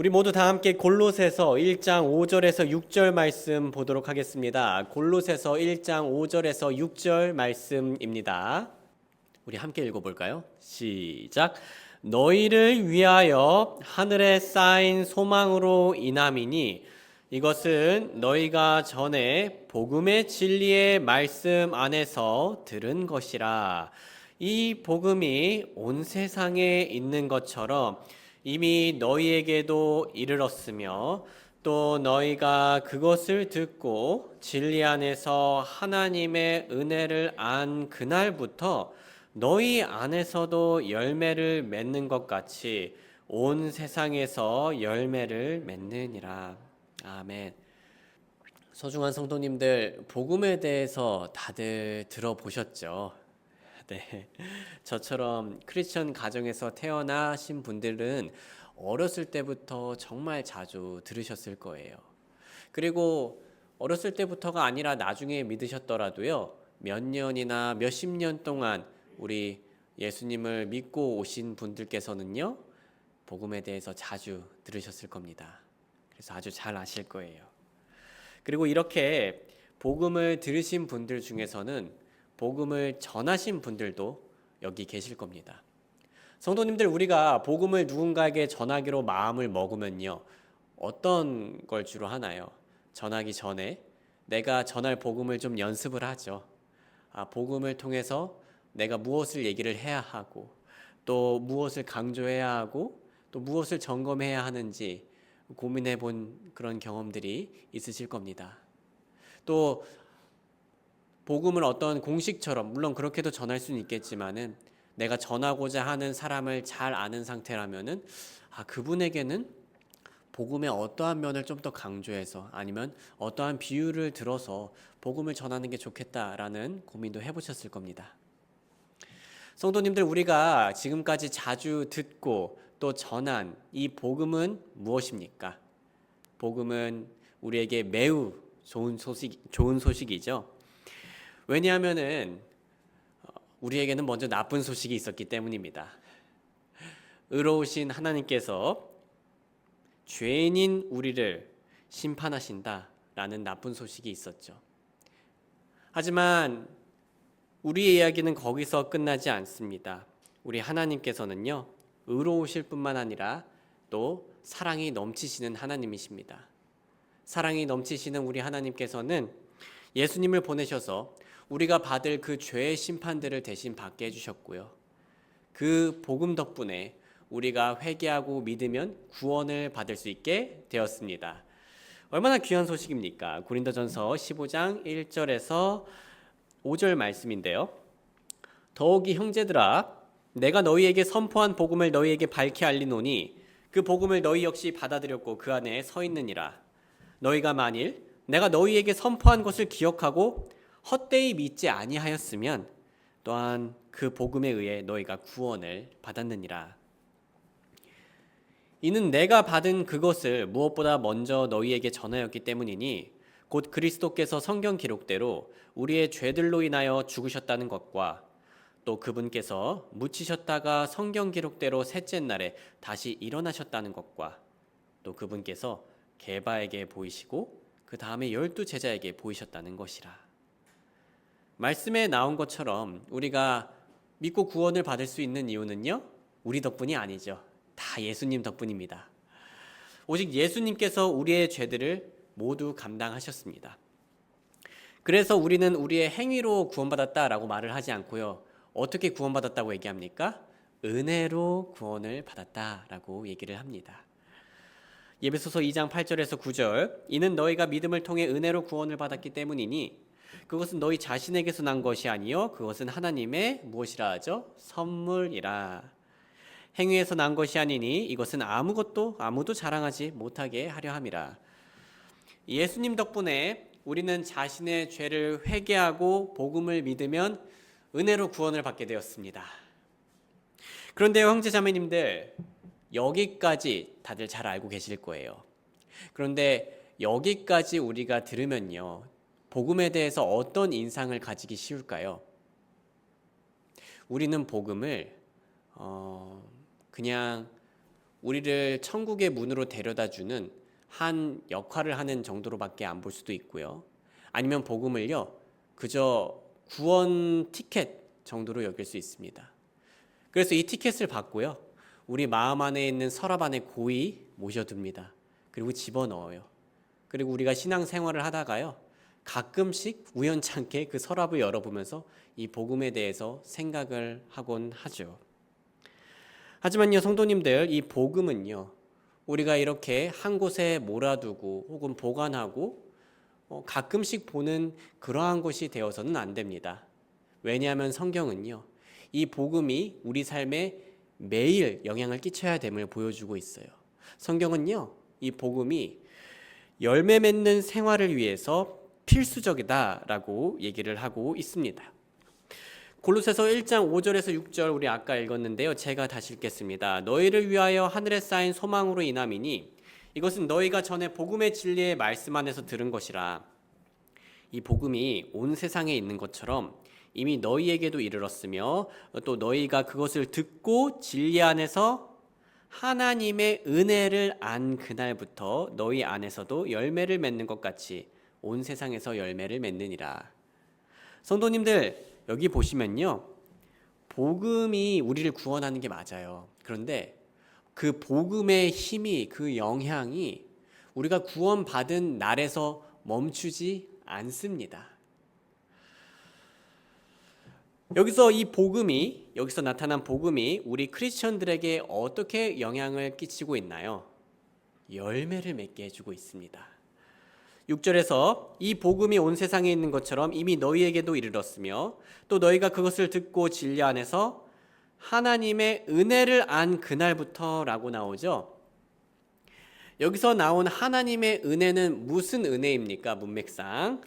우리 모두 다 함께 골로새서 1장 5절에서 6절 말씀 보도록 하겠습니다. 골로새서 1장 5절에서 6절 말씀입니다. 우리 함께 읽어볼까요? 시작. 너희를 위하여 하늘에 쌓인 소망으로 인함이니 이것은 너희가 전에 복음의 진리의 말씀 안에서 들은 것이라. 이 복음이 온 세상에 있는 것처럼 이미 너희에게도 이르렀으며 또 너희가 그것을 듣고 진리 안에서 하나님의 은혜를 안 그날부터 너희 안에서도 열매를 맺는 것 같이 온 세상에서 열매를 맺느니라. 아멘. 소중한 성도님들, 복음에 대해서 다들 들어보셨죠? 네. 저처럼 크리스천 가정에서 태어나신 분들은 어렸을 때부터 정말 자주 들으셨을 거예요. 그리고 어렸을 때부터가 아니라 나중에 믿으셨더라도요, 몇 년이나 몇십 년 동안 우리 예수님을 믿고 오신 분들께서는요, 복음에 대해서 자주 들으셨을 겁니다. 그래서 아주 잘 아실 거예요. 그리고 이렇게 복음을 들으신 분들 중에서는 복음을 전하신 분들도 여기 계실 겁니다. 성도님들, 우리가 복음을 누군가에게 전하기로 마음을 먹으면요, 어떤 걸 주로 하나요? 전하기 전에 내가 전할 복음을 좀 연습을 하죠. 복음을 통해서 내가 무엇을 얘기를 해야 하고 또 무엇을 강조해야 하고 또 무엇을 점검해야 하는지 고민해 본 그런 경험들이 있으실 겁니다. 또 복음을 어떤 공식처럼, 물론 그렇게도 전할 수는 있겠지만은 내가 전하고자 하는 사람을 잘 아는 상태라면은 그분에게는 복음의 어떠한 면을 좀 더 강조해서 아니면 어떠한 비유를 들어서 복음을 전하는 게 좋겠다라는 고민도 해보셨을 겁니다. 성도님들, 우리가 지금까지 자주 듣고 또 전한 이 복음은 무엇입니까? 복음은 우리에게 매우 좋은 소식이죠. 왜냐하면은 우리에게는 먼저 나쁜 소식이 있었기 때문입니다. 의로우신 하나님께서 죄인인 우리를 심판하신다라는 나쁜 소식이 있었죠. 하지만 우리의 이야기는 거기서 끝나지 않습니다. 우리 하나님께서는요, 의로우실 뿐만 아니라 또 사랑이 넘치시는 하나님이십니다. 사랑이 넘치시는 우리 하나님께서는 예수님을 보내셔서 우리가 받을 그 죄의 심판들을 대신 받게 해주셨고요. 그 복음 덕분에 우리가 회개하고 믿으면 구원을 받을 수 있게 되었습니다. 얼마나 귀한 소식입니까? 고린도전서 15장 1절에서 5절 말씀인데요. 더욱이 형제들아, 내가 너희에게 선포한 복음을 너희에게 밝히 알리노니 그 복음을 너희 역시 받아들였고 그 안에 서 있느니라. 너희가 만일 내가 너희에게 선포한 것을 기억하고 헛되이 믿지 아니하였으면 또한 그 복음에 의해 너희가 구원을 받았느니라. 이는 내가 받은 그것을 무엇보다 먼저 너희에게 전하였기 때문이니 곧 그리스도께서 성경 기록대로 우리의 죄들로 인하여 죽으셨다는 것과 또 그분께서 묻히셨다가 성경 기록대로 셋째 날에 다시 일어나셨다는 것과 또 그분께서 게바에게 보이시고 그 다음에 12 제자에게 보이셨다는 것이라. 말씀에 나온 것처럼 우리가 믿고 구원을 받을 수 있는 이유는요, 우리 덕분이 아니죠. 다 예수님 덕분입니다. 오직 예수님께서 우리의 죄들을 모두 감당하셨습니다. 그래서 우리는 우리의 행위로 구원받았다라고 말을 하지 않고요, 어떻게 구원받았다고 얘기합니까? 은혜로 구원을 받았다라고 얘기를 합니다. 에베소서 2장 8절에서 9절, 이는 너희가 믿음을 통해 은혜로 구원을 받았기 때문이니 그것은 너희 자신에게서 난 것이 아니요 그것은 하나님의 무엇이라 하죠? 선물이라. 행위에서 난 것이 아니니 이것은 아무도 자랑하지 못하게 하려 함이라. 예수님 덕분에 우리는 자신의 죄를 회개하고 복음을 믿으면 은혜로 구원을 받게 되었습니다. 그런데 형제 자매님들, 여기까지 다들 잘 알고 계실 거예요. 그런데 여기까지 우리가 들으면요, 복음에 대해서 어떤 인상을 가지기 쉬울까요? 우리는 복음을 그냥 우리를 천국의 문으로 데려다주는 한 역할을 하는 정도로밖에 안 볼 수도 있고요. 아니면 복음을요, 그저 구원 티켓 정도로 여길 수 있습니다. 그래서 이 티켓을 받고요, 우리 마음 안에 있는 서랍 안에 고이 모셔둡니다. 그리고 집어넣어요. 그리고 우리가 신앙생활을 하다가요, 가끔씩 우연찮게 그 서랍을 열어보면서 이 복음에 대해서 생각을 하곤 하죠. 하지만요, 성도님들, 이 복음은요, 우리가 이렇게 한 곳에 몰아두고 혹은 보관하고 가끔씩 보는 그러한 것이 되어서는 안 됩니다. 왜냐하면 성경은요, 이 복음이 우리 삶에 매일 영향을 끼쳐야 됨을 보여주고 있어요. 성경은요, 이 복음이 열매 맺는 생활을 위해서 필수적이다라고 얘기를 하고 있습니다. 골로새서 1장 5절에서 6절 우리 아까 읽었는데요. 제가 다시 읽겠습니다. 너희를 위하여 하늘에 쌓인 소망으로 인함이니 이것은 너희가 전에 복음의 진리의 말씀 안에서 들은 것이라. 이 복음이 온 세상에 있는 것처럼 이미 너희에게도 이르렀으며 또 너희가 그것을 듣고 진리 안에서 하나님의 은혜를 안 그날부터 너희 안에서도 열매를 맺는 것 같이 온 세상에서 열매를 맺느니라. 성도님들, 여기 보시면요, 복음이 우리를 구원하는 게 맞아요. 그런데 그 복음의 힘이, 그 영향이 우리가 구원받은 날에서 멈추지 않습니다. 여기서 나타난 복음이 우리 크리스천들에게 어떻게 영향을 끼치고 있나요? 열매를 맺게 해주고 있습니다. 6절에서 이 복음이 온 세상에 있는 것처럼 이미 너희에게도 이르렀으며 또 너희가 그것을 듣고 진리 안에서 하나님의 은혜를 안 그날부터 라고 나오죠. 여기서 나온 하나님의 은혜는 무슨 은혜입니까? 문맥상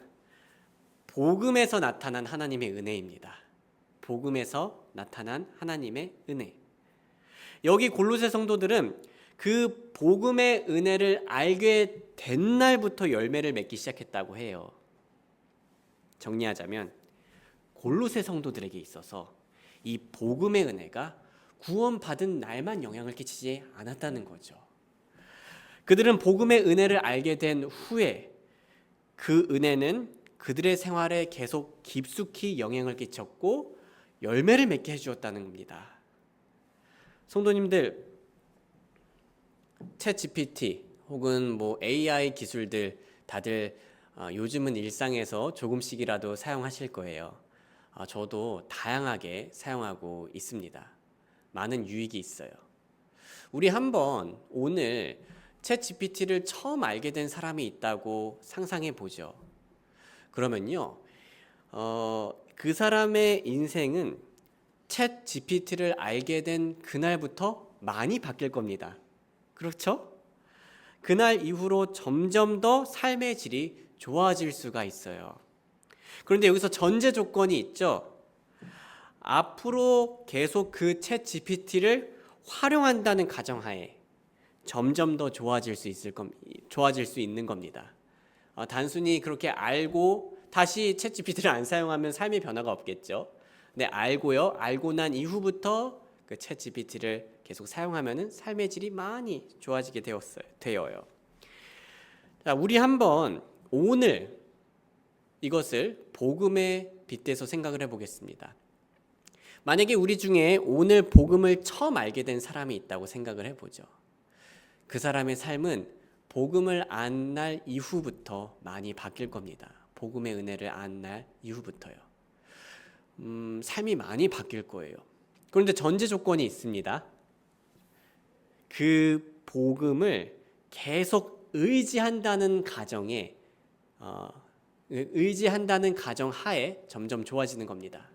복음에서 나타난 하나님의 은혜입니다. 복음에서 나타난 하나님의 은혜. 여기 골로새 성도들은 그 복음의 은혜를 알게 된 날부터 열매를 맺기 시작했다고 해요. 정리하자면 골로새 성도들에게 있어서 이 복음의 은혜가 구원받은 날만 영향을 끼치지 않았다는 거죠. 그들은 복음의 은혜를 알게 된 후에 그 은혜는 그들의 생활에 계속 깊숙이 영향을 끼쳤고 열매를 맺게 해주었다는 겁니다. 성도님들, 챗 GPT 혹은 AI 기술들 다들 요즘은 일상에서 조금씩이라도 사용하실 거예요. 저도 다양하게 사용하고 있습니다. 많은 유익이 있어요. 우리 한번 오늘 챗 GPT를 처음 알게 된 사람이 있다고 상상해 보죠. 그러면요, 그 사람의 인생은 챗 GPT를 알게 된 그날부터 많이 바뀔 겁니다. 그렇죠? 그날 이후로 점점 더 삶의 질이 좋아질 수가 있어요. 그런데 여기서 전제 조건이 있죠. 앞으로 계속 그 챗 GPT를 활용한다는 가정하에 점점 더 좋아질 수 있는 겁니다. 단순히 그렇게 알고 다시 챗 GPT를 안 사용하면 삶의 변화가 없겠죠. 근데 알고 난 이후부터 그 챗 GPT를 계속 사용하면은 삶의 질이 많이 좋아지게 되어요. 자, 우리 한번 오늘 이것을 복음에 빗대서 생각을 해보겠습니다. 만약에 우리 중에 오늘 복음을 처음 알게 된 사람이 있다고 생각을 해보죠. 그 사람의 삶은 복음을 안 날 이후부터 많이 바뀔 겁니다. 복음의 은혜를 안 날 이후부터요. 삶이 많이 바뀔 거예요. 그런데 전제 조건이 있습니다. 그 복음을 계속 의지한다는 가정에 의지한다는 가정 하에 점점 좋아지는 겁니다.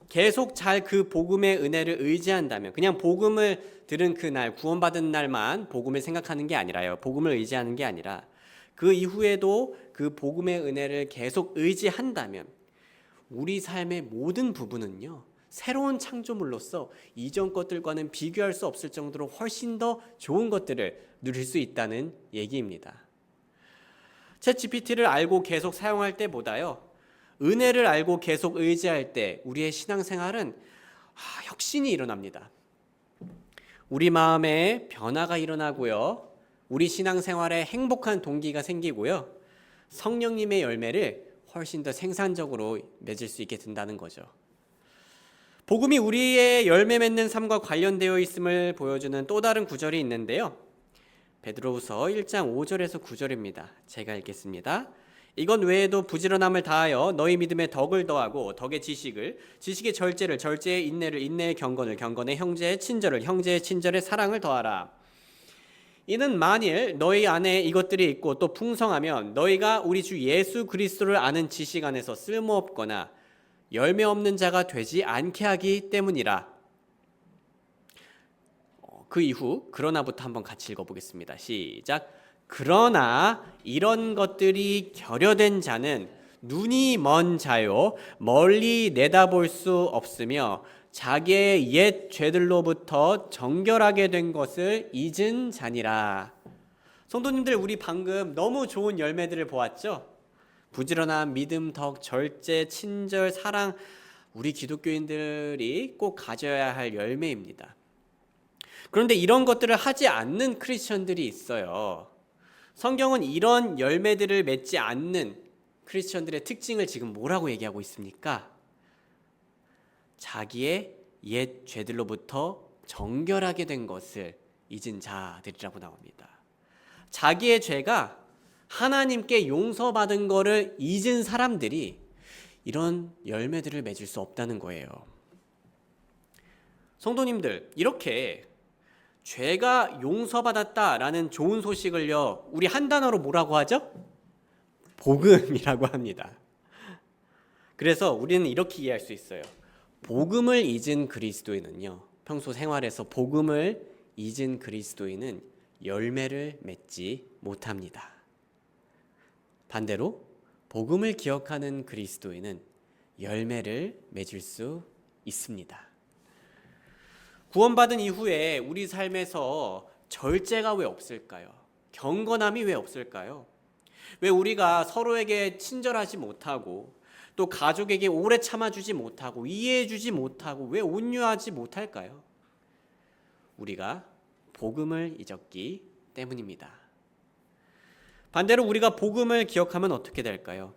계속 잘 그 복음의 은혜를 의지한다면, 그냥 복음을 들은 그날, 구원받은 날만 복음을 생각하는 게 아니라요. 복음을 의지하는 게 아니라 그 이후에도 그 복음의 은혜를 계속 의지한다면 우리 삶의 모든 부분은요, 새로운 창조물로서 이전 것들과는 비교할 수 없을 정도로 훨씬 더 좋은 것들을 누릴 수 있다는 얘기입니다. 챗 GPT를 알고 계속 사용할 때보다요, 은혜를 알고 계속 의지할 때 우리의 신앙생활은 혁신이 일어납니다. 우리 마음에 변화가 일어나고요. 우리 신앙생활에 행복한 동기가 생기고요. 성령님의 열매를 훨씬 더 생산적으로 맺을 수 있게 된다는 거죠. 복음이 우리의 열매 맺는 삶과 관련되어 있음을 보여주는 또 다른 구절이 있는데요. 베드로후서 1장 5절에서 9절입니다. 제가 읽겠습니다. 이건 외에도 부지런함을 다하여 너희 믿음에 덕을 더하고 덕의 지식을, 지식의 절제를, 절제의 인내를, 인내의 경건을, 경건의 형제의 친절을, 형제의 친절에 사랑을 더하라. 이는 만일 너희 안에 이것들이 있고 또 풍성하면 너희가 우리 주 예수 그리스도를 아는 지식 안에서 쓸모없거나 열매 없는 자가 되지 않게 하기 때문이라. 그 이후 그러나부터 한번 같이 읽어보겠습니다. 시작. 그러나 이런 것들이 결여된 자는 눈이 먼 자요 멀리 내다볼 수 없으며 자기의 옛 죄들로부터 정결하게 된 것을 잊은 자니라. 성도님들, 우리 방금 너무 좋은 열매들을 보았죠? 부지런함, 믿음, 덕, 절제, 친절, 사랑, 우리 기독교인들이 꼭 가져야 할 열매입니다. 그런데 이런 것들을 하지 않는 크리스천들이 있어요. 성경은 이런 열매들을 맺지 않는 크리스천들의 특징을 지금 뭐라고 얘기하고 있습니까? 자기의 옛 죄들로부터 정결하게 된 것을 잊은 자들이라고 나옵니다. 자기의 죄가 하나님께 용서받은 것을 잊은 사람들이 이런 열매들을 맺을 수 없다는 거예요. 성도님들, 이렇게 죄가 용서받았다라는 좋은 소식을요, 우리 한 단어로 뭐라고 하죠? 복음이라고 합니다. 그래서 우리는 이렇게 이해할 수 있어요. 복음을 잊은 그리스도인은요, 평소 생활에서 복음을 잊은 그리스도인은 열매를 맺지 못합니다. 반대로 복음을 기억하는 그리스도인은 열매를 맺을 수 있습니다. 구원받은 이후에 우리 삶에서 절제가 왜 없을까요? 경건함이 왜 없을까요? 왜 우리가 서로에게 친절하지 못하고 또 가족에게 오래 참아주지 못하고 이해해주지 못하고 왜 온유하지 못할까요? 우리가 복음을 잊었기 때문입니다. 반대로 우리가 복음을 기억하면 어떻게 될까요?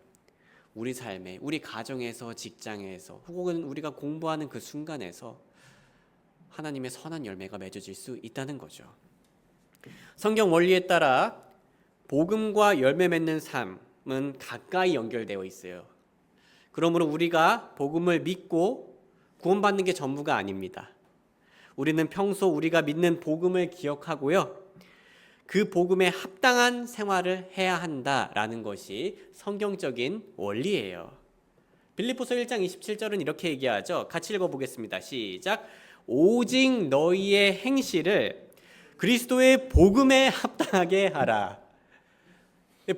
우리 삶에, 우리 가정에서, 직장에서, 혹은 우리가 공부하는 그 순간에서 하나님의 선한 열매가 맺어질 수 있다는 거죠. 성경 원리에 따라 복음과 열매 맺는 삶은 가까이 연결되어 있어요. 그러므로 우리가 복음을 믿고 구원받는 게 전부가 아닙니다. 우리는 평소 우리가 믿는 복음을 기억하고요, 그 복음에 합당한 생활을 해야 한다라는 것이 성경적인 원리예요. 빌립보서 1장 27절은 이렇게 얘기하죠. 같이 읽어보겠습니다. 시작. 오직 너희의 행실을 그리스도의 복음에 합당하게 하라.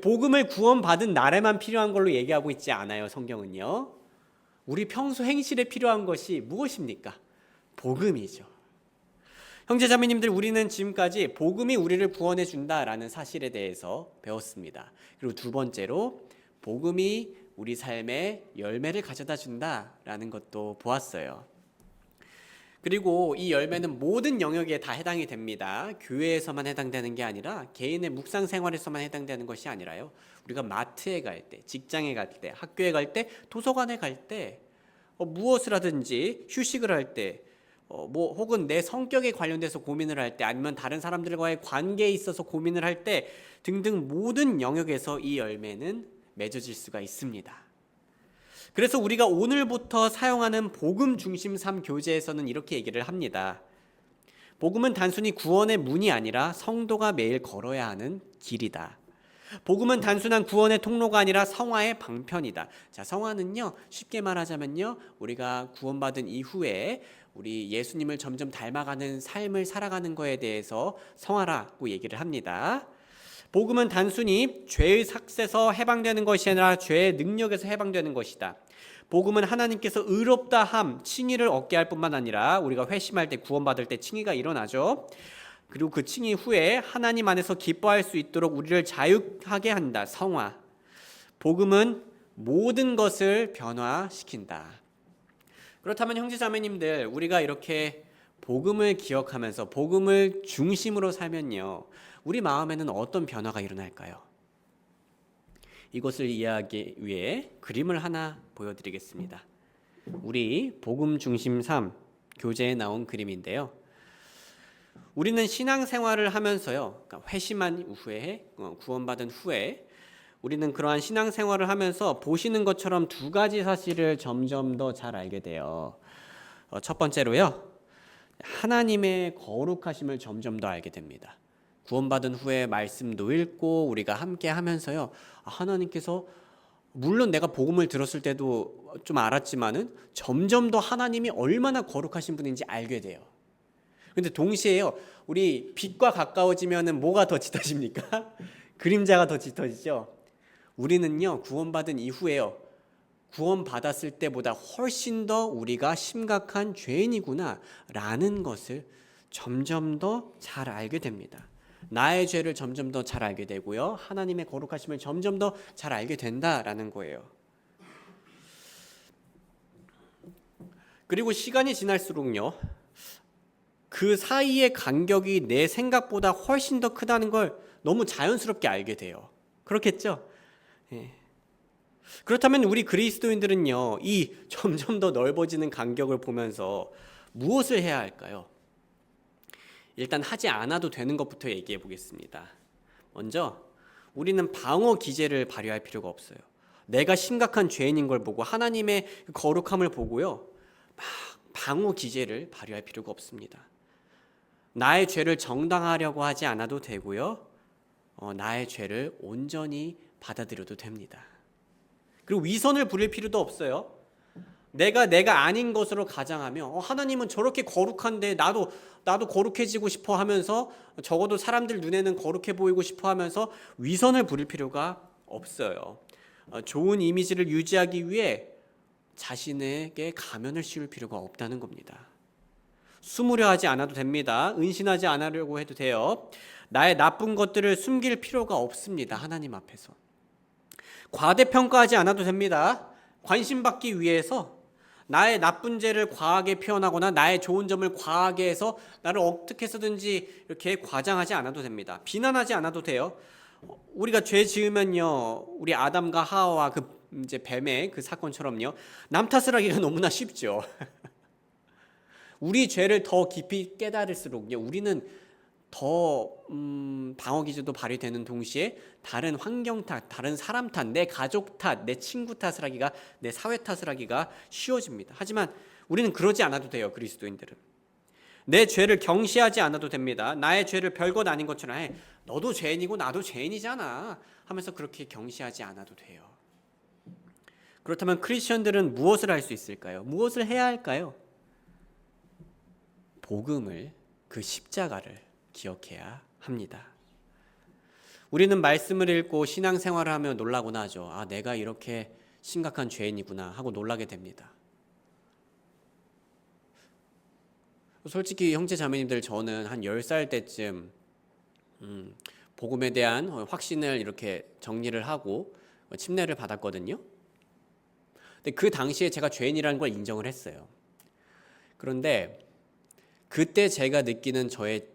복음을 구원받은 날에만 필요한 걸로 얘기하고 있지 않아요. 성경은요. 우리 평소 행실에 필요한 것이 무엇입니까? 복음이죠. 형제자매님들, 우리는 지금까지 복음이 우리를 구원해 준다라는 사실에 대해서 배웠습니다. 그리고 두 번째로 복음이 우리 삶에 열매를 가져다 준다라는 것도 보았어요. 그리고 이 열매는 모든 영역에 다 해당이 됩니다. 교회에서만 해당되는 게 아니라 개인의 묵상 생활에서만 해당되는 것이 아니라요, 우리가 마트에 갈 때, 직장에 갈 때, 학교에 갈 때, 도서관에 갈 때, 무엇을 하든지 휴식을 할 때, 혹은 내 성격에 관련돼서 고민을 할 때, 아니면 다른 사람들과의 관계에 있어서 고민을 할 때 등등 모든 영역에서 이 열매는 맺어질 수가 있습니다. 그래서 우리가 오늘부터 사용하는 복음 중심 삶 교재에서는 이렇게 얘기를 합니다. 복음은 단순히 구원의 문이 아니라 성도가 매일 걸어야 하는 길이다. 복음은 단순한 구원의 통로가 아니라 성화의 방편이다. 자, 성화는요, 쉽게 말하자면요, 우리가 구원받은 이후에 우리 예수님을 점점 닮아가는 삶을 살아가는 거에 대해서 성화라고 얘기를 합니다. 복음은 단순히 죄의 삭세서 해방되는 것이 아니라 죄의 능력에서 해방되는 것이다. 복음은 하나님께서 의롭다 함, 칭의를 얻게 할 뿐만 아니라 우리가 회심할 때, 구원받을 때 칭의가 일어나죠. 그리고 그 칭의 후에 하나님 안에서 기뻐할 수 있도록 우리를 자유하게 한다. 성화. 복음은 모든 것을 변화시킨다. 그렇다면 형제자매님들, 우리가 이렇게 복음을 기억하면서 복음을 중심으로 살면요, 우리 마음에는 어떤 변화가 일어날까요? 이것을 이해하기 위해 그림을 하나 보여드리겠습니다. 우리 복음 중심 3 교재에 나온 그림인데요. 우리는 신앙생활을 하면서요, 그러니까 회심한 후에, 구원받은 후에 우리는 그러한 신앙생활을 하면서 보시는 것처럼 두 가지 사실을 점점 더 잘 알게 돼요. 첫 번째로요, 하나님의 거룩하심을 점점 더 알게 됩니다. 구원받은 후에 말씀도 읽고 우리가 함께 하면서요, 하나님께서, 물론 내가 복음을 들었을 때도 좀 알았지만은 점점 더 하나님이 얼마나 거룩하신 분인지 알게 돼요. 근데 동시에요, 우리 빛과 가까워지면은 뭐가 더 짙어집니까? 그림자가 더 짙어지죠. 우리는요, 구원받은 이후에요, 구원받았을 때보다 훨씬 더 우리가 심각한 죄인이구나 라는 것을 점점 더 잘 알게 됩니다. 나의 죄를 점점 더 잘 알게 되고요, 하나님의 거룩하심을 점점 더 잘 알게 된다라는 거예요. 그리고 시간이 지날수록요, 그 사이의 간격이 내 생각보다 훨씬 더 크다는 걸 너무 자연스럽게 알게 돼요. 그렇겠죠? 예. 그렇다면 우리 그리스도인들은요, 이 점점 더 넓어지는 간격을 보면서 무엇을 해야 할까요? 일단 하지 않아도 되는 것부터 얘기해 보겠습니다. 먼저 우리는 방어 기제를 발휘할 필요가 없어요. 내가 심각한 죄인인 걸 보고 하나님의 거룩함을 보고요, 막 방어 기제를 발휘할 필요가 없습니다. 나의 죄를 정당화하려고 하지 않아도 되고요, 나의 죄를 온전히 받아들여도 됩니다. 그리고 위선을 부릴 필요도 없어요. 내가 아닌 것으로 가장하며, 하나님은 저렇게 거룩한데 나도 거룩해지고 싶어 하면서, 적어도 사람들 눈에는 거룩해 보이고 싶어 하면서 위선을 부릴 필요가 없어요. 좋은 이미지를 유지하기 위해 자신에게 가면을 씌울 필요가 없다는 겁니다. 숨으려 하지 않아도 됩니다. 은신하지 않으려고 해도 돼요. 나의 나쁜 것들을 숨길 필요가 없습니다. 하나님 앞에서. 과대평가하지 않아도 됩니다. 관심받기 위해서 나의 나쁜 죄를 과하게 표현하거나 나의 좋은 점을 과하게 해서 나를 어떻게 해서든지 이렇게 과장하지 않아도 됩니다. 비난하지 않아도 돼요. 우리가 죄 지으면요, 우리 아담과 하와와 그 이제 뱀의 그 사건처럼요, 남 탓을 하기가 너무나 쉽죠. 우리 죄를 더 깊이 깨달을수록요, 우리는 더 방어 기제도 발휘되는 동시에 다른 환경 탓, 다른 사람 탓, 내 가족 탓, 내 친구 탓을 하기가, 내 사회 탓을 하기가 쉬워집니다. 하지만 우리는 그러지 않아도 돼요. 그리스도인들은 내 죄를 경시하지 않아도 됩니다. 나의 죄를 별것 아닌 것처럼, 너도 죄인이고 나도 죄인이잖아 하면서 그렇게 경시하지 않아도 돼요. 그렇다면 크리스천들은 무엇을 할 수 있을까요? 무엇을 해야 할까요? 복음을, 그 십자가를 기억해야 합니다. 우리는 말씀을 읽고 신앙생활을 하며 놀라곤 하죠. 내가 이렇게 심각한 죄인이구나 하고 놀라게 됩니다. 솔직히 형제 자매님들, 저는 한 10살 때쯤 복음에 대한 확신을 이렇게 정리를 하고 침례를 받았거든요. 근데 그 당시에 제가 죄인이라는 걸 인정을 했어요. 그런데 그때 제가 느끼는 저의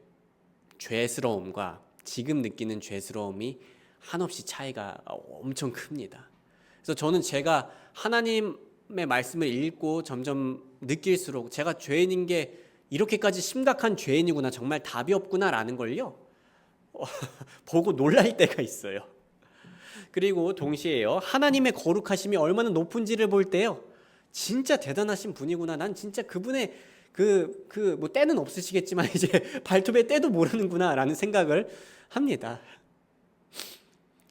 죄스러움과 지금 느끼는 죄스러움이 한없이 차이가 엄청 큽니다. 그래서 저는 제가 하나님의 말씀을 읽고 점점 느낄수록 제가 죄인인 게 이렇게까지 심각한 죄인이구나, 정말 답이 없구나라는 걸요, 보고 놀랄 때가 있어요. 그리고 동시에요, 하나님의 거룩하심이 얼마나 높은지를 볼 때요, 진짜 대단하신 분이구나, 난 진짜 그분의 뭐 때는 없으시겠지만 이제 발톱의 때도 모르는구나라는 생각을 합니다.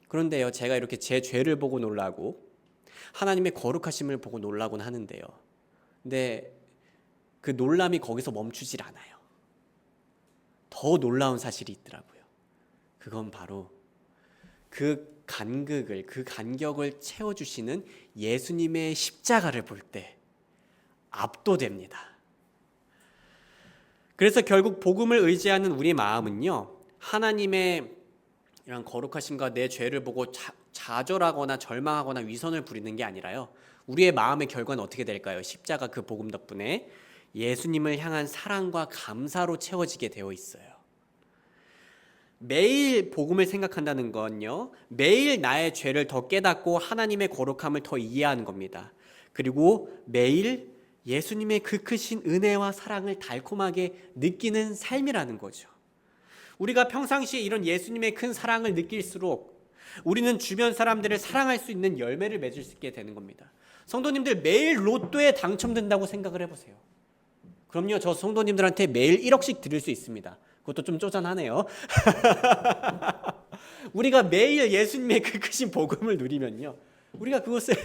그런데요, 제가 이렇게 제 죄를 보고 놀라고 하나님의 거룩하심을 보고 놀라곤 하는데요, 근데 그 놀람이 거기서 멈추질 않아요. 더 놀라운 사실이 있더라고요. 그건 바로 그 간극을, 그 간격을 채워주시는 예수님의 십자가를 볼 때 압도됩니다. 그래서 결국 복음을 의지하는 우리 마음은요, 하나님의 이런 거룩하심과 내 죄를 보고 좌절하거나 절망하거나 위선을 부리는 게 아니라요, 우리의 마음의 결과는 어떻게 될까요? 십자가 그 복음 덕분에 예수님을 향한 사랑과 감사로 채워지게 되어 있어요. 매일 복음을 생각한다는 건요, 매일 나의 죄를 더 깨닫고 하나님의 거룩함을 더 이해하는 겁니다. 그리고 매일 예수님의 그 크신 은혜와 사랑을 달콤하게 느끼는 삶이라는 거죠. 우리가 평상시에 이런 예수님의 큰 사랑을 느낄수록 우리는 주변 사람들을 사랑할 수 있는 열매를 맺을 수 있게 되는 겁니다. 성도님들, 매일 로또에 당첨된다고 생각을 해보세요. 그럼요, 저 성도님들한테 매일 1억씩 드릴 수 있습니다. 그것도 좀 쪼잔하네요. 우리가 매일 예수님의 그 크신 복음을 누리면요, 우리가 그것을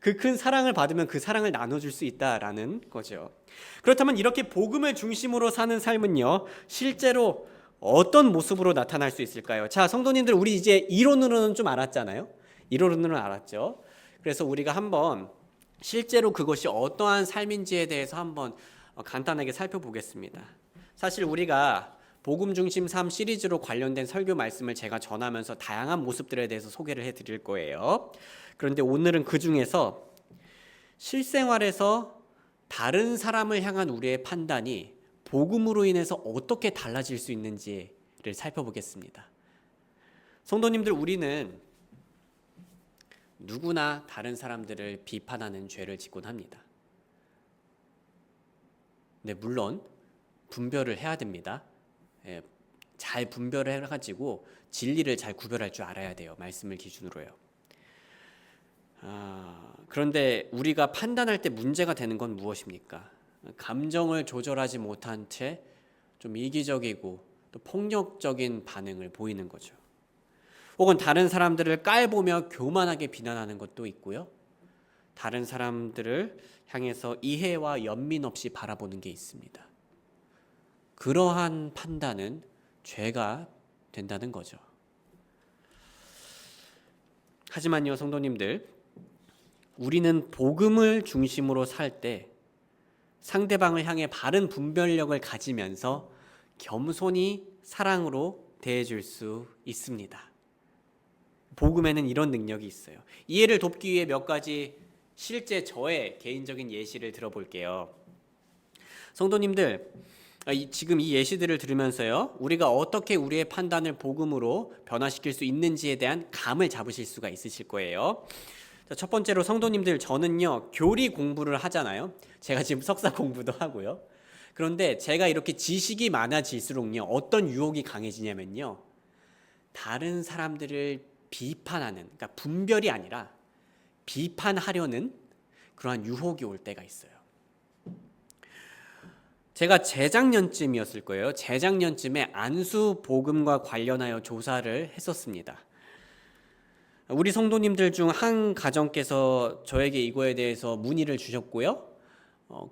그 큰 사랑을 받으면 그 사랑을 나눠줄 수 있다라는 거죠. 그렇다면 이렇게 복음을 중심으로 사는 삶은요, 실제로 어떤 모습으로 나타날 수 있을까요? 자, 성도님들, 우리 이제 이론으로는 좀 알았잖아요. 이론으로는 알았죠. 그래서 우리가 한번 실제로 그것이 어떠한 삶인지에 대해서 한번 간단하게 살펴보겠습니다. 사실 우리가 복음 중심 삶 시리즈로 관련된 설교 말씀을 제가 전하면서 다양한 모습들에 대해서 소개를 해드릴 거예요. 그런데 오늘은 그 중에서 실생활에서 다른 사람을 향한 우리의 판단이 복음으로 인해서 어떻게 달라질 수 있는지를 살펴보겠습니다. 성도님들, 우리는 누구나 다른 사람들을 비판하는 죄를 짓곤 합니다. 네, 물론 분별을 해야 됩니다. 잘 분별을 해가지고 진리를 잘 구별할 줄 알아야 돼요. 말씀을 기준으로요. 그런데 우리가 판단할 때 문제가 되는 건 무엇입니까? 감정을 조절하지 못한 채 좀 이기적이고 또 폭력적인 반응을 보이는 거죠. 혹은 다른 사람들을 깔보며 교만하게 비난하는 것도 있고요. 다른 사람들을 향해서 이해와 연민 없이 바라보는 게 있습니다. 그러한 판단은 죄가 된다는 거죠. 하지만요, 성도님들, 우리는 복음을 중심으로 살 때 상대방을 향해 바른 분별력을 가지면서 겸손히 사랑으로 대해줄 수 있습니다. 복음에는 이런 능력이 있어요. 이해를 돕기 위해 몇 가지 실제 저의 개인적인 예시를 들어볼게요. 성도님들, 지금 이 예시들을 들으면서요, 우리가 어떻게 우리의 판단을 복음으로 변화시킬 수 있는지에 대한 감을 잡으실 수가 있으실 거예요. 자, 첫 번째로 성도님들, 저는요, 교리 공부를 하잖아요. 제가 지금 석사 공부도 하고요. 그런데 제가 이렇게 지식이 많아질수록요, 어떤 유혹이 강해지냐면요, 다른 사람들을 비판하는, 그러니까 분별이 아니라 비판하려는 그러한 유혹이 올 때가 있어요. 제가 재작년쯤이었을 거예요. 재작년쯤에 안수 복음과 관련하여 조사를 했었습니다. 우리 성도님들 중 한 가정께서 저에게 이거에 대해서 문의를 주셨고요.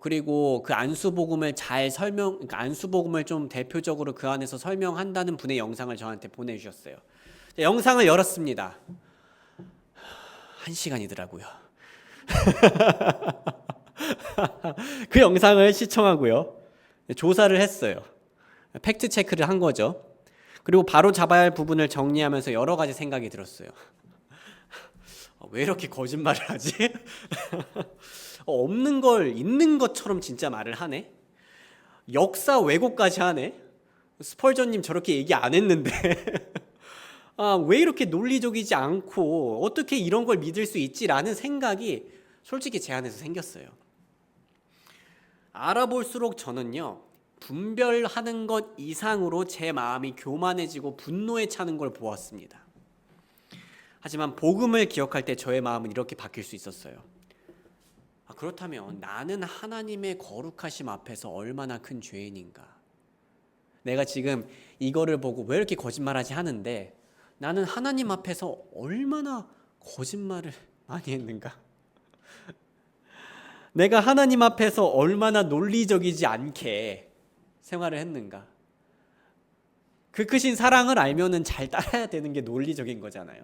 그리고 그 안수복음을 그러니까 안수복음을 좀 대표적으로 그 안에서 설명한다는 분의 영상을 저한테 보내주셨어요. 영상을 열었습니다. 1시간이더라고요. 그 영상을 시청하고요, 조사를 했어요. 팩트 체크를 한 거죠. 그리고 바로 잡아야 할 부분을 정리하면서 여러 가지 생각이 들었어요. 왜 이렇게 거짓말을 하지? 없는 걸 있는 것처럼 진짜 말을 하네. 역사 왜곡까지 하네. 스펄전님 저렇게 얘기 안 했는데 왜 이렇게 논리적이지 않고 어떻게 이런 걸 믿을 수 있지라는 생각이 솔직히 제 안에서 생겼어요. 알아볼수록 저는요, 분별하는 것 이상으로 제 마음이 교만해지고 분노에 차는 걸 보았습니다. 하지만 복음을 기억할 때 저의 마음은 이렇게 바뀔 수 있었어요. 그렇다면 나는 하나님의 거룩하심 앞에서 얼마나 큰 죄인인가? 내가 지금 이거를 보고 왜 이렇게 거짓말하지 하는데 나는 하나님 앞에서 얼마나 거짓말을 많이 했는가? 내가 하나님 앞에서 얼마나 논리적이지 않게 생활을 했는가? 그 크신 사랑을 알면은 잘 따라야 되는 게 논리적인 거잖아요.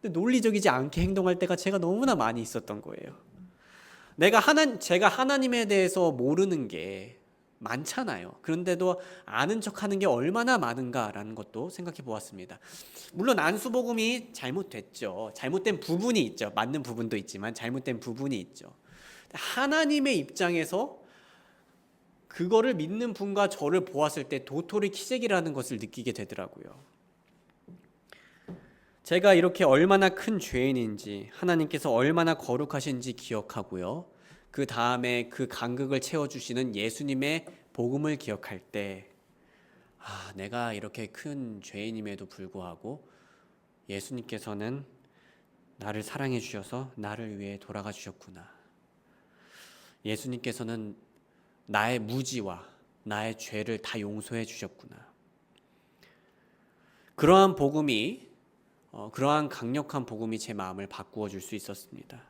근데 논리적이지 않게 행동할 때가 제가 너무나 많이 있었던 거예요. 제가 하나님에 대해서 모르는 게 많잖아요. 그런데도 아는 척하는 게 얼마나 많은가라는 것도 생각해 보았습니다. 물론 안수복음이 잘못됐죠. 잘못된 부분이 있죠. 맞는 부분도 있지만 잘못된 부분이 있죠. 하나님의 입장에서 그거를 믿는 분과 저를 보았을 때 도토리 키재기라는 것을 느끼게 되더라고요. 제가 이렇게 얼마나 큰 죄인인지, 하나님께서 얼마나 거룩하신지 기억하고요. 그 다음에 그 간극을 채워주시는 예수님의 복음을 기억할 때, 내가 이렇게 큰 죄인임에도 불구하고 예수님께서는 나를 사랑해 주셔서 나를 위해 돌아가 주셨구나. 예수님께서는 나의 무지와 나의 죄를 다 용서해 주셨구나. 그러한 복음이, 그러한 강력한 복음이 제 마음을 바꾸어 줄 수 있었습니다.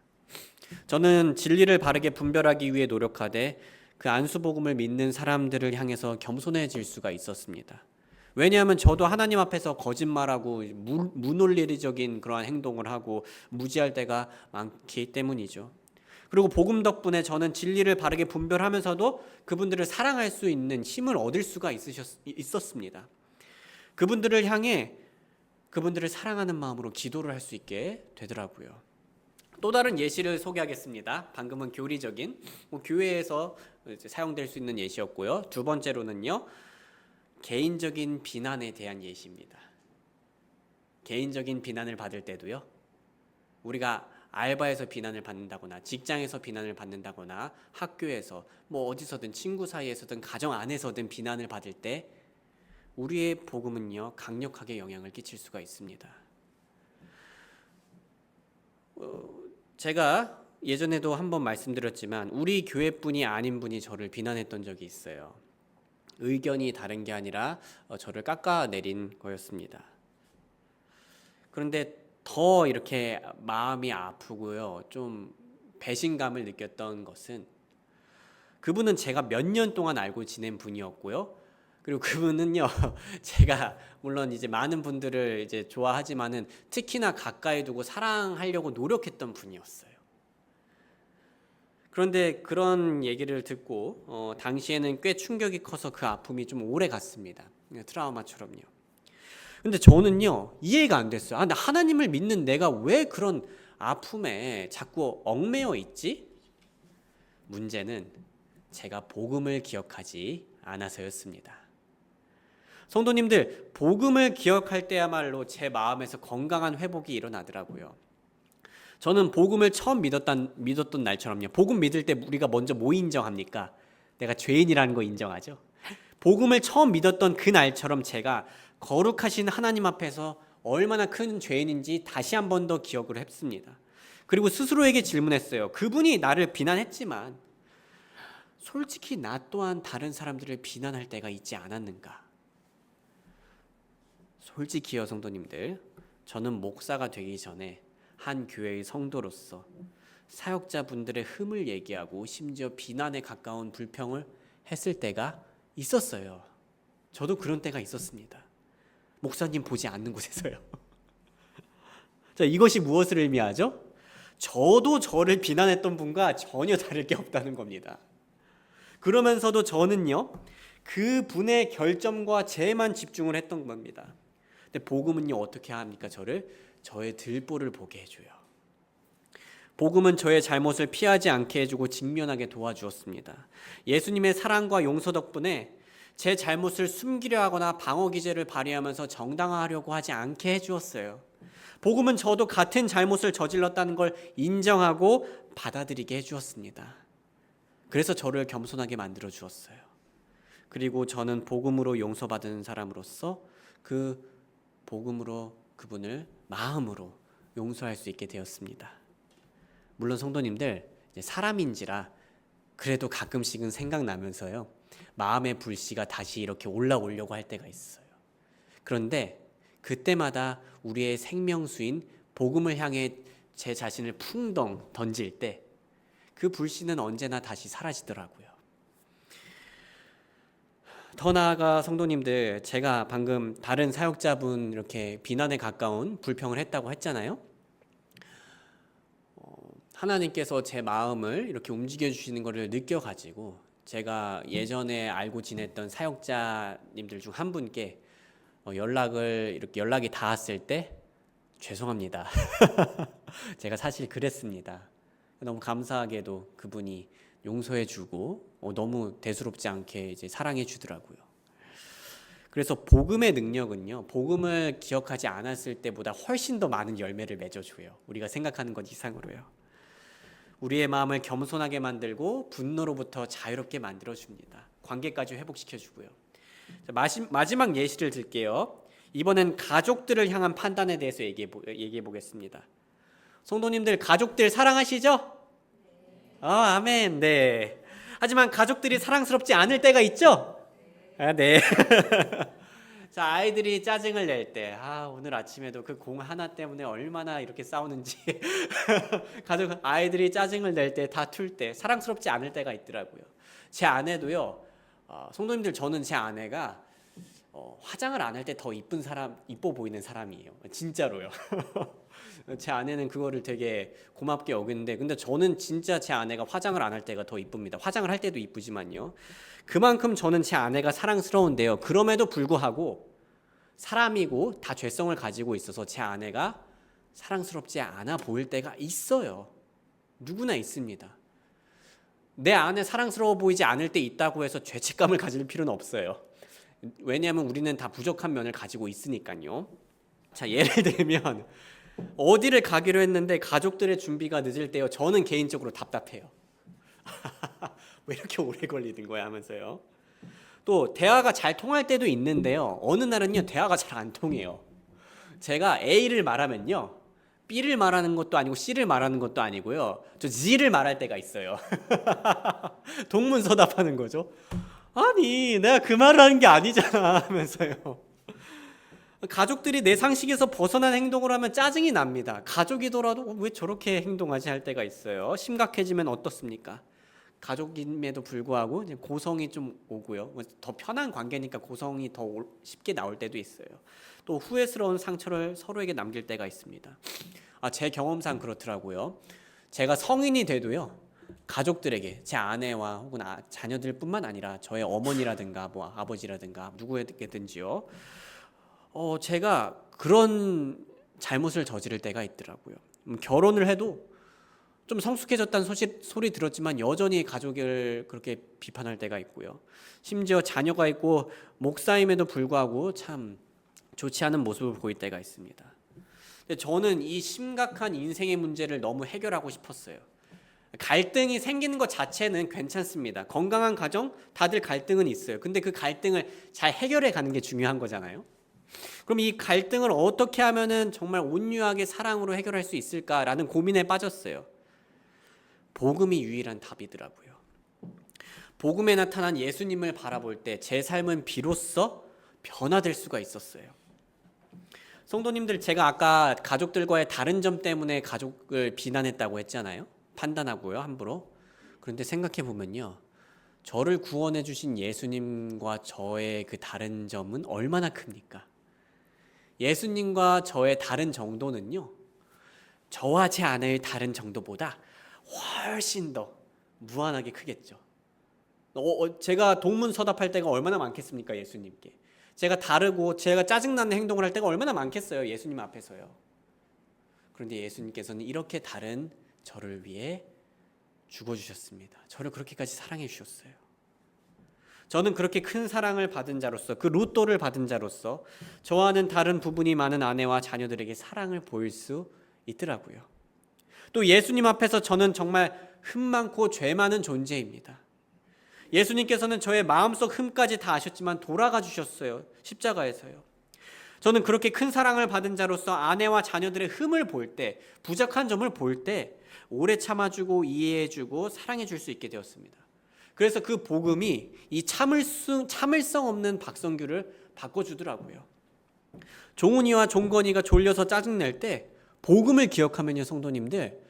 저는 진리를 바르게 분별하기 위해 노력하되 그 안수복음을 믿는 사람들을 향해서 겸손해질 수가 있었습니다. 왜냐하면 저도 하나님 앞에서 거짓말하고 무논리적인 그러한 행동을 하고 무지할 때가 많기 때문이죠. 그리고 복음 덕분에 저는 진리를 바르게 분별하면서도 그분들을 사랑할 수 있는 힘을 얻을 수가 있었습니다. 그분들을 향해 그분들을 사랑하는 마음으로 기도를 할 수 있게 되더라고요. 또 다른 예시를 소개하겠습니다. 방금은 교리적인 교회에서 사용될 수 있는 예시였고요. 두 번째로는요, 개인적인 비난에 대한 예시입니다. 개인적인 비난을 받을 때도요, 우리가 알바에서 비난을 받는다거나 직장에서 비난을 받는다거나 학교에서 어디서든 친구 사이에서든 가정 안에서든 비난을 받을 때 우리의 복음은요, 강력하게 영향을 끼칠 수가 있습니다. 제가 예전에도 한번 말씀드렸지만 우리 교회뿐이 아닌 분이 저를 비난했던 적이 있어요. 의견이 다른 게 아니라 저를 깎아내린 거였습니다. 그런데 더 이렇게 마음이 아프고요, 좀 배신감을 느꼈던 것은 그분은 제가 몇 년 동안 알고 지낸 분이었고요. 그리고 그분은요, 제가 물론 이제 많은 분들을 이제 좋아하지만은 특히나 가까이 두고 사랑하려고 노력했던 분이었어요. 그런데 그런 얘기를 듣고 당시에는 꽤 충격이 커서 그 아픔이 좀 오래 갔습니다. 트라우마처럼요. 근데 저는요, 이해가 안 됐어요. 근데 하나님을 믿는 내가 왜 그런 아픔에 자꾸 얽매여 있지? 문제는 제가 복음을 기억하지 않아서였습니다. 성도님들, 복음을 기억할 때야말로 제 마음에서 건강한 회복이 일어나더라고요. 저는 복음을 처음 믿었던 날처럼요. 복음 믿을 때 우리가 먼저 뭐 인정합니까? 내가 죄인이라는 거 인정하죠. 복음을 처음 믿었던 그 날처럼 제가 거룩하신 하나님 앞에서 얼마나 큰 죄인인지 다시 한 번 더 기억을 했습니다. 그리고 스스로에게 질문했어요. 그분이 나를 비난했지만 솔직히 나 또한 다른 사람들을 비난할 때가 있지 않았는가? 솔직히요, 성도님들, 저는 목사가 되기 전에 한 교회의 성도로서 사역자분들의 흠을 얘기하고 심지어 비난에 가까운 불평을 했을 때가 있었어요. 저도 그런 때가 있었습니다. 목사님 보지 않는 곳에서요. 자, 이것이 무엇을 의미하죠? 저도 저를 비난했던 분과 전혀 다를 게 없다는 겁니다. 그러면서도 저는요, 그 분의 결점과 죄에만 집중을 했던 겁니다. 근데 복음은요, 어떻게 합니까? 저의 들보를 보게 해줘요. 복음은 저의 잘못을 피하지 않게 해주고 직면하게 도와주었습니다. 예수님의 사랑과 용서 덕분에 제 잘못을 숨기려 하거나 방어 기제를 발휘하면서 정당화하려고 하지 않게 해주었어요. 복음은 저도 같은 잘못을 저질렀다는 걸 인정하고 받아들이게 해주었습니다. 그래서 저를 겸손하게 만들어 주었어요. 그리고 저는 복음으로 용서받은 사람으로서 그 복음으로 그분을 마음으로 용서할 수 있게 되었습니다. 물론 성도님들, 사람인지라 그래도 가끔씩은 생각나면서요, 마음의 불씨가 다시 이렇게 올라오려고 할 때가 있어요. 그런데 그때마다 우리의 생명수인 복음을 향해 제 자신을 풍덩 던질 때 그 불씨는 언제나 다시 사라지더라고요. 더 나아가 성도님들, 제가 방금 다른 사역자분 이렇게 비난에 가까운 불평을 했다고 했잖아요. 하나님께서 제 마음을 이렇게 움직여 주시는 것을 느껴가지고 제가 예전에 알고 지냈던 사역자님들 중 한 분께 연락이 닿았을 때 죄송합니다. 제가 사실 그랬습니다. 너무 감사하게도 그분이 용서해주고 너무 대수롭지 않게 이제 사랑해주더라고요. 그래서 복음의 능력은요, 복음을 기억하지 않았을 때보다 훨씬 더 많은 열매를 맺어줘요. 우리가 생각하는 것 이상으로요. 우리의 마음을 겸손하게 만들고 분노로부터 자유롭게 만들어줍니다. 관계까지 회복시켜주고요. 자, 마지막 예시를 들게요. 이번엔 가족들을 향한 판단에 대해서 얘기해 보겠습니다. 성도님들, 가족들 사랑하시죠? 아멘. 네. 하지만 가족들이 사랑스럽지 않을 때가 있죠? 네. 자, 아이들이 짜증을 낼 때, 오늘 아침에도 그 공 하나 때문에 얼마나 이렇게 싸우는지. 아이들이 짜증을 낼 때, 다툴 때, 사랑스럽지 않을 때가 있더라고요. 제 아내도요, 성도님들, 저는 제 아내가 화장을 안 할 때 더 이뻐 보이는 사람이에요. 진짜로요. 제 아내는 그거를 되게 고맙게 여기는데, 근데 저는 진짜 제 아내가 화장을 안 할 때가 더 이쁩니다. 화장을 할 때도 이쁘지만요. 그만큼 저는 제 아내가 사랑스러운데요. 그럼에도 불구하고 사람이고 다 죄성을 가지고 있어서 제 아내가 사랑스럽지 않아 보일 때가 있어요. 누구나 있습니다. 내 아내 사랑스러워 보이지 않을 때 있다고 해서 죄책감을 가질 필요는 없어요. 왜냐하면 우리는 다 부족한 면을 가지고 있으니까요. 자, 예를 들면 어디를 가기로 했는데 가족들의 준비가 늦을 때요, 저는 개인적으로 답답해요. 왜 이렇게 오래 걸리는 거야 하면서요. 또 대화가 잘 통할 때도 있는데요, 어느 날은요 대화가 잘 안 통해요. 제가 A를 말하면요 B를 말하는 것도 아니고 C를 말하는 것도 아니고요, 저 Z를 말할 때가 있어요. 동문서답하는 거죠. 아니 내가 그 말을 하는 게 아니잖아 하면서요. 가족들이 내 상식에서 벗어난 행동을 하면 짜증이 납니다. 가족이더라도 왜 저렇게 행동하지 할 때가 있어요. 심각해지면 어떻습니까? 가족임에도 불구하고 이제 고성이 좀 오고요. 더 편한 관계니까 고성이 더 쉽게 나올 때도 있어요. 또 후회스러운 상처를 서로에게 남길 때가 있습니다. 제 경험상 그렇더라고요. 제가 성인이 돼도요, 가족들에게, 제 아내와 혹은 자녀들뿐만 아니라 저의 어머니라든가 뭐 아버지라든가 누구에게든지요, 제가 그런 잘못을 저지를 때가 있더라고요. 결혼을 해도 좀 성숙해졌다는 소리 들었지만 여전히 가족을 그렇게 비판할 때가 있고요. 심지어 자녀가 있고 목사임에도 불구하고 참 좋지 않은 모습을 보일 때가 있습니다. 근데 저는 이 심각한 인생의 문제를 너무 해결하고 싶었어요. 갈등이 생기는 것 자체는 괜찮습니다. 건강한 가정, 다들 갈등은 있어요. 근데 그 갈등을 잘 해결해 가는 게 중요한 거잖아요. 그럼 이 갈등을 어떻게 하면은 정말 온유하게 사랑으로 해결할 수 있을까라는 고민에 빠졌어요. 복음이 유일한 답이더라고요. 복음에 나타난 예수님을 바라볼 때 제 삶은 비로소 변화될 수가 있었어요. 성도님들, 제가 아까 가족들과의 다른 점 때문에 가족을 비난했다고 했잖아요. 판단하고요, 함부로. 그런데 생각해 보면요, 저를 구원해 주신 예수님과 저의 그 다른 점은 얼마나 큽니까? 예수님과 저의 다른 정도는요, 저와 제 아내의 다른 정도보다 훨씬 더 무한하게 크겠죠. 제가 동문서답할 때가 얼마나 많겠습니까, 예수님께. 제가 다르고 제가 짜증나는 행동을 할 때가 얼마나 많겠어요, 예수님 앞에서요. 그런데 예수님께서는 이렇게 다른 저를 위해 죽어주셨습니다. 저를 그렇게까지 사랑해 주셨어요. 저는 그렇게 큰 사랑을 받은 자로서, 그 로또를 받은 자로서 저와는 다른 부분이 많은 아내와 자녀들에게 사랑을 보일 수 있더라고요. 또 예수님 앞에서 저는 정말 흠 많고 죄 많은 존재입니다. 예수님께서는 저의 마음속 흠까지 다 아셨지만 돌아가 주셨어요, 십자가에서요. 저는 그렇게 큰 사랑을 받은 자로서 아내와 자녀들의 흠을 볼 때, 부족한 점을 볼 때 오래 참아주고 이해해주고 사랑해줄 수 있게 되었습니다. 그래서 그 복음이 이 참을성 없는 박성규를 바꿔주더라고요. 종훈이와 종건이가 졸려서 짜증낼 때 복음을 기억하면요, 성도님들,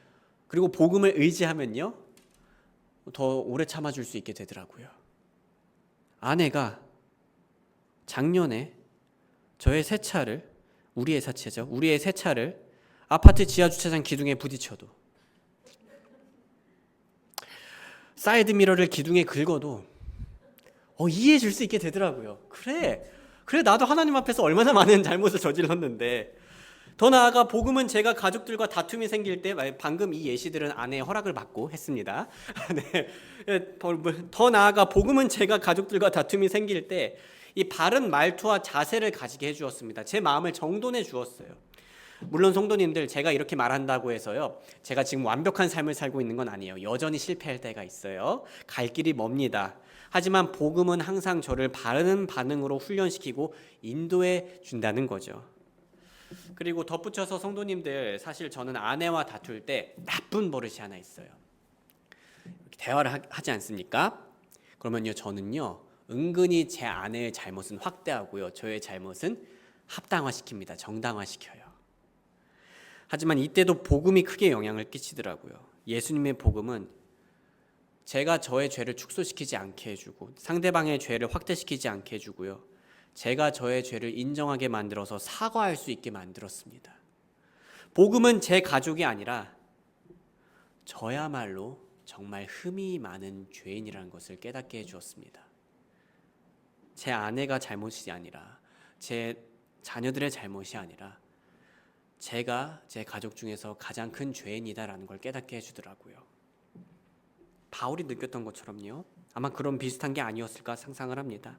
그리고 복음을 의지하면요, 더 오래 참아줄 수 있게 되더라고요. 아내가 작년에 저의 새 차를, 우리의 새 차를 아파트 지하주차장 기둥에 부딪혀도, 사이드 미러를 기둥에 긁어도 이해해 줄 수 있게 되더라고요. 그래 나도 하나님 앞에서 얼마나 많은 잘못을 저질렀는데 더 나아가 복음은 제가 가족들과 다툼이 생길 때, 방금 이 예시들은 아내의 허락을 받고 했습니다. 네. 더 나아가 복음은 제가 가족들과 다툼이 생길 때 이 바른 말투와 자세를 가지게 해주었습니다. 제 마음을 정돈해 주었어요. 물론 성도님들, 제가 이렇게 말한다고 해서요, 제가 지금 완벽한 삶을 살고 있는 건 아니에요. 여전히 실패할 때가 있어요. 갈 길이 멉니다. 하지만 복음은 항상 저를 바른 반응으로 훈련시키고 인도해 준다는 거죠. 그리고 덧붙여서 성도님들, 사실 저는 아내와 다툴 때 나쁜 버릇이 하나 있어요. 대화를 하지 않습니까? 그러면요, 저는요 은근히 제 아내의 잘못은 확대하고요, 저의 잘못은 합당화시킵니다. 정당화시켜요. 하지만 이때도 복음이 크게 영향을 끼치더라고요. 예수님의 복음은 제가 저의 죄를 축소시키지 않게 해주고 상대방의 죄를 확대시키지 않게 해주고요, 제가 저의 죄를 인정하게 만들어서 사과할 수 있게 만들었습니다. 복음은 제 가족이 아니라 저야말로 정말 흠이 많은 죄인이라는 것을 깨닫게 해주었습니다. 제 아내가 잘못이 아니라, 제 자녀들의 잘못이 아니라 제가 제 가족 중에서 가장 큰 죄인이다라는 걸 깨닫게 해주더라고요. 바울이 느꼈던 것처럼요, 아마 그런 비슷한 게 아니었을까 상상을 합니다.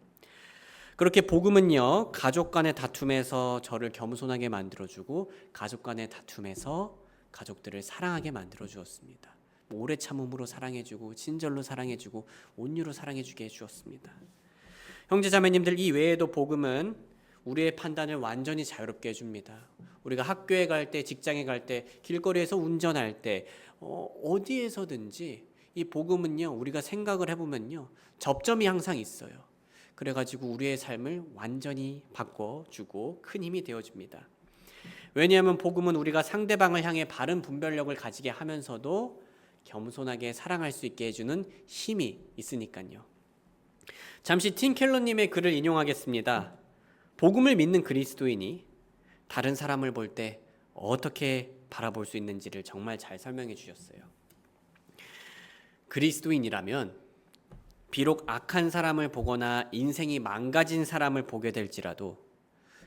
그렇게 복음은요, 가족 간의 다툼에서 저를 겸손하게 만들어주고 가족 간의 다툼에서 가족들을 사랑하게 만들어주었습니다. 오래 참음으로 사랑해주고 친절로 사랑해주고 온유로 사랑해주게 해주었습니다. 형제자매님들, 이 외에도 복음은 우리의 판단을 완전히 자유롭게 해줍니다. 우리가 학교에 갈 때, 직장에 갈 때, 길거리에서 운전할 때, 어디에서든지 이 복음은요, 우리가 생각을 해보면요, 접점이 항상 있어요. 그래가지고 우리의 삶을 완전히 바꿔주고 큰 힘이 되어줍니다. 왜냐하면 복음은 우리가 상대방을 향해 바른 분별력을 가지게 하면서도 겸손하게 사랑할 수 있게 해주는 힘이 있으니까요. 잠시 팀 켈러님의 글을 인용하겠습니다. 복음을 믿는 그리스도인이 다른 사람을 볼 때 어떻게 바라볼 수 있는지를 정말 잘 설명해 주셨어요. 그리스도인이라면 비록 악한 사람을 보거나 인생이 망가진 사람을 보게 될지라도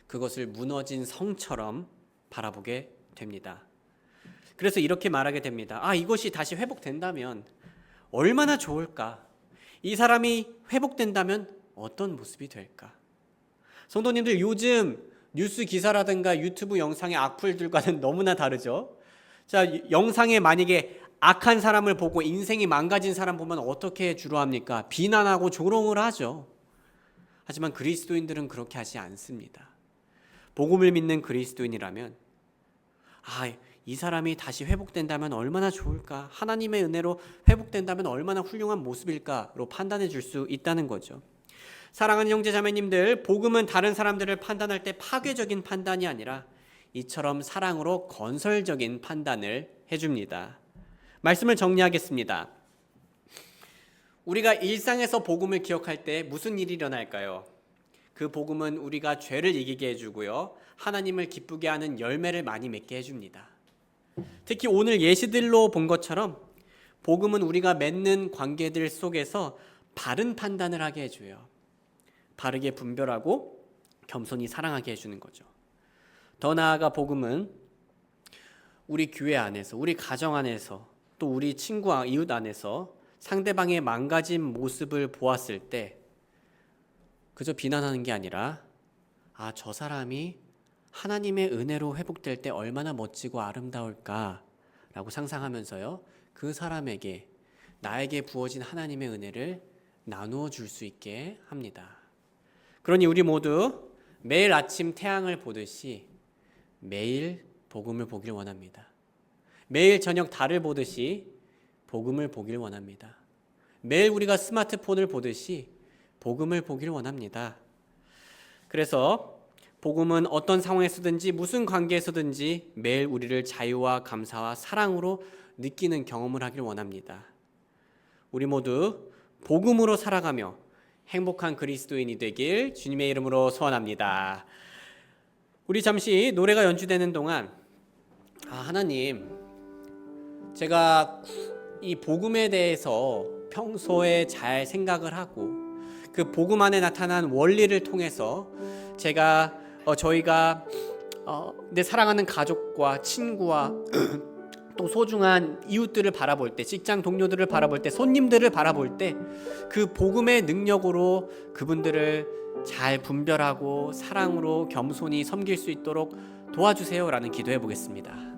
그것을 무너진 성처럼 바라보게 됩니다. 그래서 이렇게 말하게 됩니다. 이것이 다시 회복된다면 얼마나 좋을까? 이 사람이 회복된다면 어떤 모습이 될까? 성도님들, 요즘 뉴스 기사라든가 유튜브 영상의 악플들과는 너무나 다르죠. 자, 영상에 만약에 악한 사람을 보고 인생이 망가진 사람 보면 어떻게 주로 합니까? 비난하고 조롱을 하죠. 하지만 그리스도인들은 그렇게 하지 않습니다. 복음을 믿는 그리스도인이라면 이 사람이 다시 회복된다면 얼마나 좋을까? 하나님의 은혜로 회복된다면 얼마나 훌륭한 모습일까로 판단해 줄 수 있다는 거죠. 사랑하는 형제자매님들, 복음은 다른 사람들을 판단할 때 파괴적인 판단이 아니라 이처럼 사랑으로 건설적인 판단을 해줍니다. 말씀을 정리하겠습니다. 우리가 일상에서 복음을 기억할 때 무슨 일이 일어날까요? 그 복음은 우리가 죄를 이기게 해주고요, 하나님을 기쁘게 하는 열매를 많이 맺게 해줍니다. 특히 오늘 예시들로 본 것처럼 복음은 우리가 맺는 관계들 속에서 바른 판단을 하게 해줘요. 바르게 분별하고 겸손히 사랑하게 해주는 거죠. 더 나아가 복음은 우리 교회 안에서, 우리 가정 안에서, 또 우리 친구, 이웃 안에서 상대방의 망가진 모습을 보았을 때 그저 비난하는 게 아니라 저 사람이 하나님의 은혜로 회복될 때 얼마나 멋지고 아름다울까라고 상상하면서요, 그 사람에게 나에게 부어진 하나님의 은혜를 나누어 줄 수 있게 합니다. 그러니 우리 모두 매일 아침 태양을 보듯이 매일 복음을 보길 원합니다. 매일 저녁 달을 보듯이 복음을 보길 원합니다. 매일 우리가 스마트폰을 보듯이 복음을 보길 원합니다. 그래서 복음은 어떤 상황에서든지 무슨 관계에서든지 매일 우리를 자유와 감사와 사랑으로 느끼는 경험을 하길 원합니다. 우리 모두 복음으로 살아가며 행복한 그리스도인이 되길 주님의 이름으로 소원합니다. 우리 잠시 노래가 연주되는 동안 하나님, 제가 이 복음에 대해서 평소에 잘 생각을 하고 그 복음 안에 나타난 원리를 통해서 저희가 내 사랑하는 가족과 친구와 또 소중한 이웃들을 바라볼 때, 직장 동료들을 바라볼 때, 손님들을 바라볼 때 그 복음의 능력으로 그분들을 잘 분별하고 사랑으로 겸손히 섬길 수 있도록 도와주세요라는 기도해 보겠습니다.